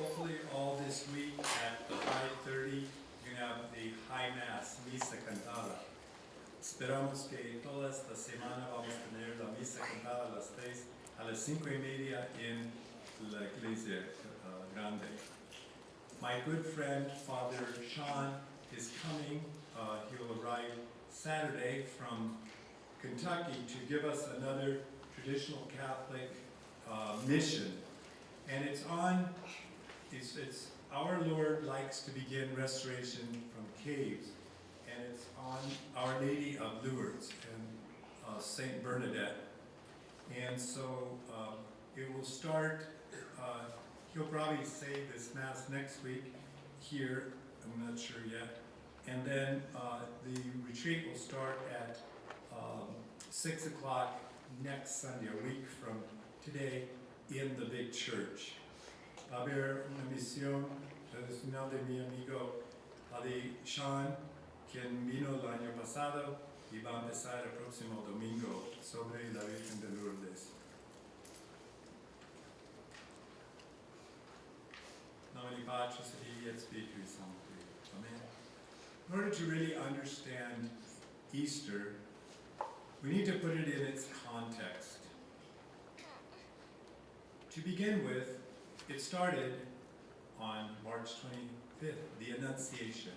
Hopefully all this week at the 5:30 you have the High Mass, Misa Cantada. Esperamos que toda esta semana vamos a tener la Misa Cantada a las 3, a las 5:30 en la Iglesia Grande. My good friend, Father Sean, is coming. He'll arrive Saturday from Kentucky to give us another traditional Catholic mission. And it's Our Lord likes to begin restoration from caves, and it's on Our Lady of Lourdes and Saint Bernadette. And so it will start, he'll probably say this Mass next week here, I'm not sure yet. And then the retreat will start at 6 o'clock next Sunday, a week from today, in the big church. Va a haber una misión tradicional de mi amigo Padre Sean, quien vino el año pasado y va a empezar el próximo domingo sobre la Virgen de Lourdes. Nomine Patris et Filii et Spiritus Sancti. Amen. In order to really understand Easter, we need to put it in its context. To begin with, it started on March 25th, the Annunciation.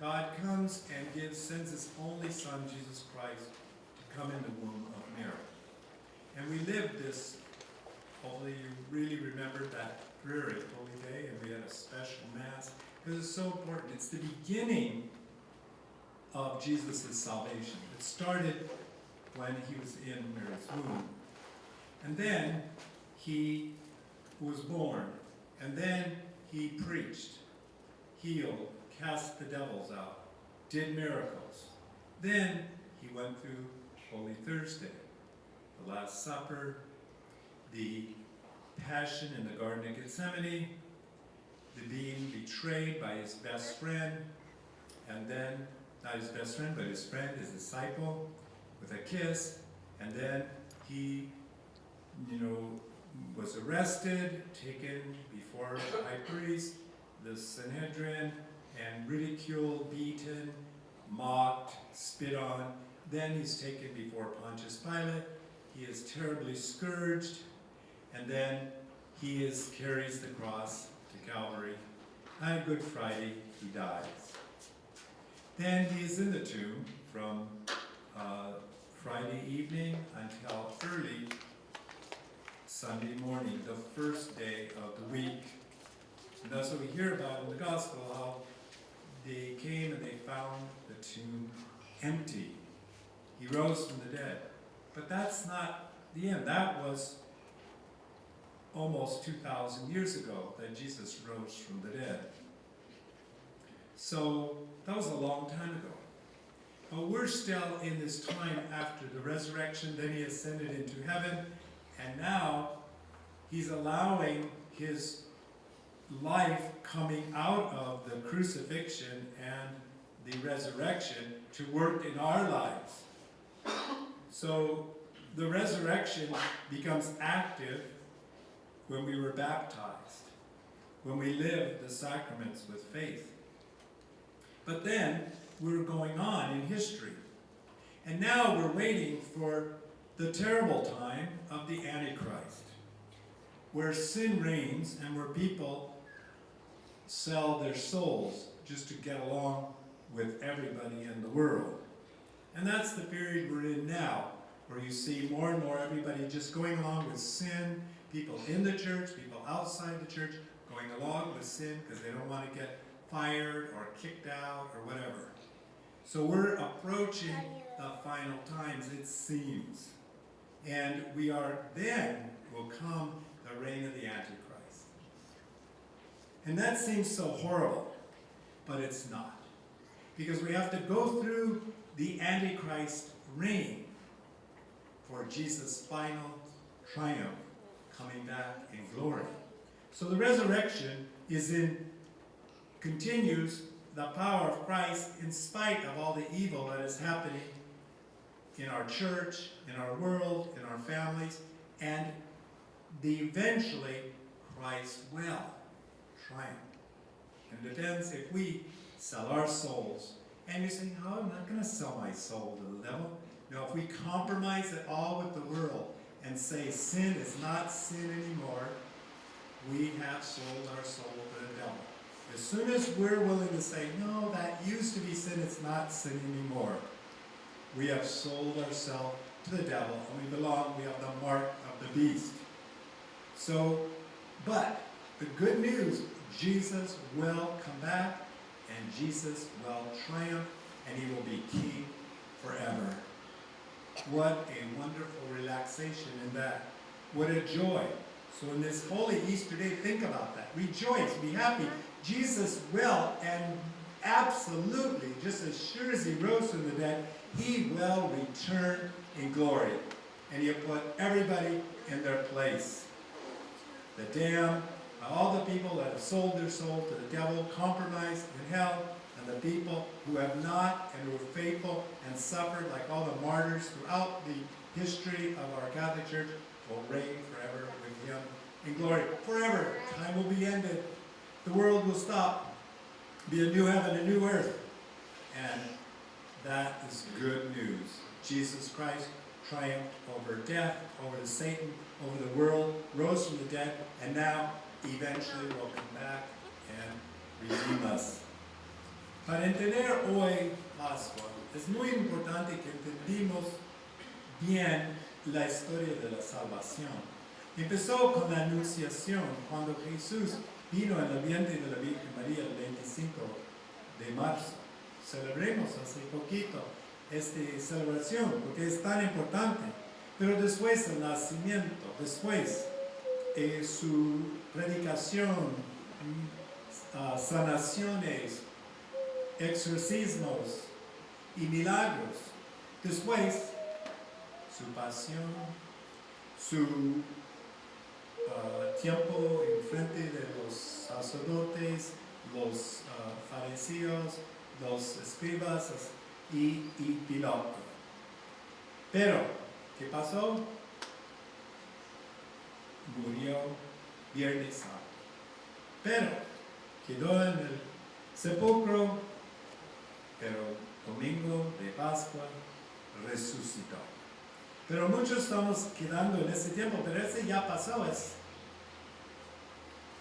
God comes and sends His only Son, Jesus Christ, to come in the womb of Mary. And we lived this, hopefully you really remembered that prayer at Holy Day, and we had a special Mass, because it's so important. It's the beginning of Jesus' salvation. It started when He was in Mary's womb. And then He was born, and then He preached, healed, cast the devils out, did miracles. Then He went through Holy Thursday, the Last Supper, the Passion in the Garden of Gethsemane, the being betrayed by His best friend, and then, not His best friend, but His friend, His disciple, with a kiss, and then He, was arrested, taken before the high priest, the Sanhedrin, and ridiculed, beaten, mocked, spit on. Then He's taken before Pontius Pilate. He is terribly scourged, and then He carries the cross to Calvary. On Good Friday, He dies. Then He is in the tomb from Friday evening until early Sunday morning, the first day of the week. And that's what we hear about in the Gospel, how they came and they found the tomb empty. He rose from the dead. But that's not the end. That was almost 2,000 years ago that Jesus rose from the dead. So that was a long time ago. But we're still in this time after the resurrection. Then He ascended into heaven. And now He's allowing His life coming out of the crucifixion and the resurrection to work in our lives. So the resurrection becomes active when we were baptized, when we live the sacraments with faith. But then we're going on in history. And now we're waiting for the terrible time of the Antichrist, where sin reigns and where people sell their souls just to get along with everybody in the world. And that's the period we're in now, where you see more and more everybody just going along with sin, people in the church, people outside the church, going along with sin because they don't want to get fired or kicked out or whatever. So we're approaching the final times, it seems. And then will come the reign of the Antichrist. And that seems so horrible, but it's not. Because we have to go through the Antichrist reign for Jesus' final triumph coming back in glory. So the resurrection continues the power of Christ in spite of all the evil that is happening in our church, in our world, in our families, and eventually Christ will. triumph. And it depends if we sell our souls. And you say, no, I'm not going to sell my soul to the devil. No, if we compromise it all with the world and say sin is not sin anymore, we have sold our soul to the devil. As soon as we're willing to say, no, that used to be sin, it's not sin anymore, we have sold ourselves to the devil, and we have the mark of the beast. So, but the good news, Jesus will come back, and Jesus will triumph, and he will be king forever. What a wonderful relaxation in that. What a joy. So in this holy Easter day, think about that. Rejoice, be happy. Jesus will, and absolutely, just as sure as he rose from the dead, he will return in glory. And he'll put everybody in their place. The damned, all the people that have sold their soul to the devil, compromised in hell, and the people who have not and who are faithful and suffered like all the martyrs throughout the history of our Catholic Church will reign forever with him in glory. Forever. Time will be ended. The world will stop. Be a new heaven, a new earth. And that is good news. Jesus Christ triumphed over death, over Satan, over the world, rose from the dead, and now eventually will come back and redeem us. Para entender hoy Pascua, es muy importante que entendimos bien la historia de la salvación. Empezó con la Anunciación, cuando Jesús vino en el vientre de la Virgen María el 25 de marzo. Celebremos hace poquito esta celebración porque es tan importante. Pero después el nacimiento, después su predicación, sanaciones, exorcismos y milagros. Después su pasión, su tiempo en frente de los sacerdotes, los fariseos, los escribas y Pilato. Pero, ¿qué pasó? Murió Viernes Santo. Pero quedó en el sepulcro, pero domingo de Pascua resucitó. Pero muchos estamos quedando en ese tiempo, pero ese ya pasó, es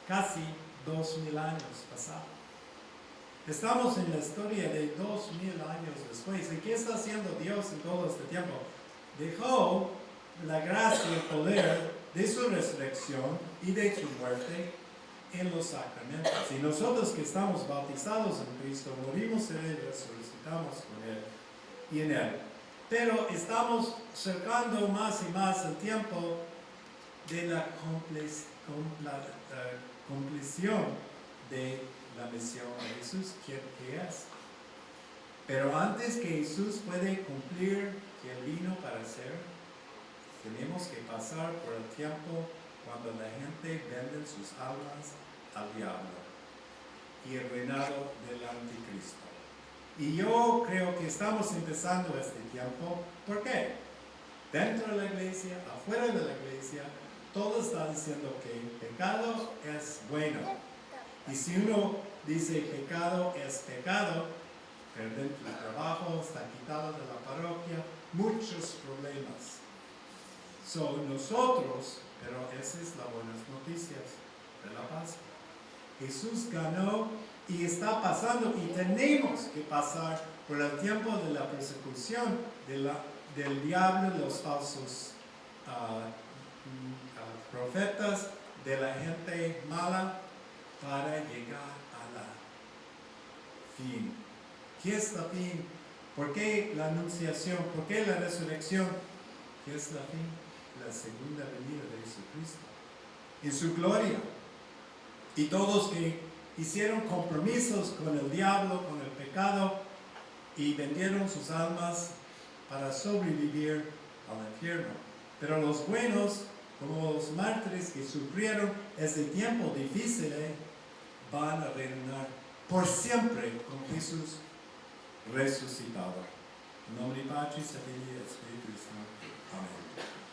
casi 2000 años pasado. Estamos en la historia de 2000 años después. ¿Y qué está haciendo Dios en todo este tiempo? Dejó la gracia y el poder de su resurrección y de su muerte en los sacramentos. Y nosotros que estamos bautizados en Cristo, morimos en Él, resucitamos con Él y en Él. Pero estamos cercando más y más el tiempo de la compleción de la misión de Jesús, que es. Pero antes que Jesús puede cumplir que Él vino para hacer, tenemos que pasar por el tiempo cuando la gente vende sus almas al diablo y el reinado del anticristo. Y yo creo que estamos empezando este tiempo. ¿Por qué? Dentro de la iglesia, afuera de la iglesia, todo está diciendo que el pecado es bueno. Y si uno dice pecado es pecado, perder tu trabajo, está quitado de la parroquia, muchos problemas. Nosotros, pero esas son las buenas noticias de la Pascua. Jesús ganó y está pasando y tenemos que pasar por el tiempo de la persecución del diablo, de los falsos profetas, de la gente mala, para llegar a la fin. ¿Qué es la fin? ¿Por qué la anunciación? ¿Por qué la resurrección? ¿Qué es la fin? La segunda venida de Jesucristo en su gloria. Y todos que hicieron compromisos con el diablo, con el pecado, y vendieron sus almas para sobrevivir al infierno. Pero los buenos, como los mártires que sufrieron ese tiempo difícil, van a reinar por siempre con Jesús resucitado. En nombre de Padre, Hijo y Espíritu Santo. Amén.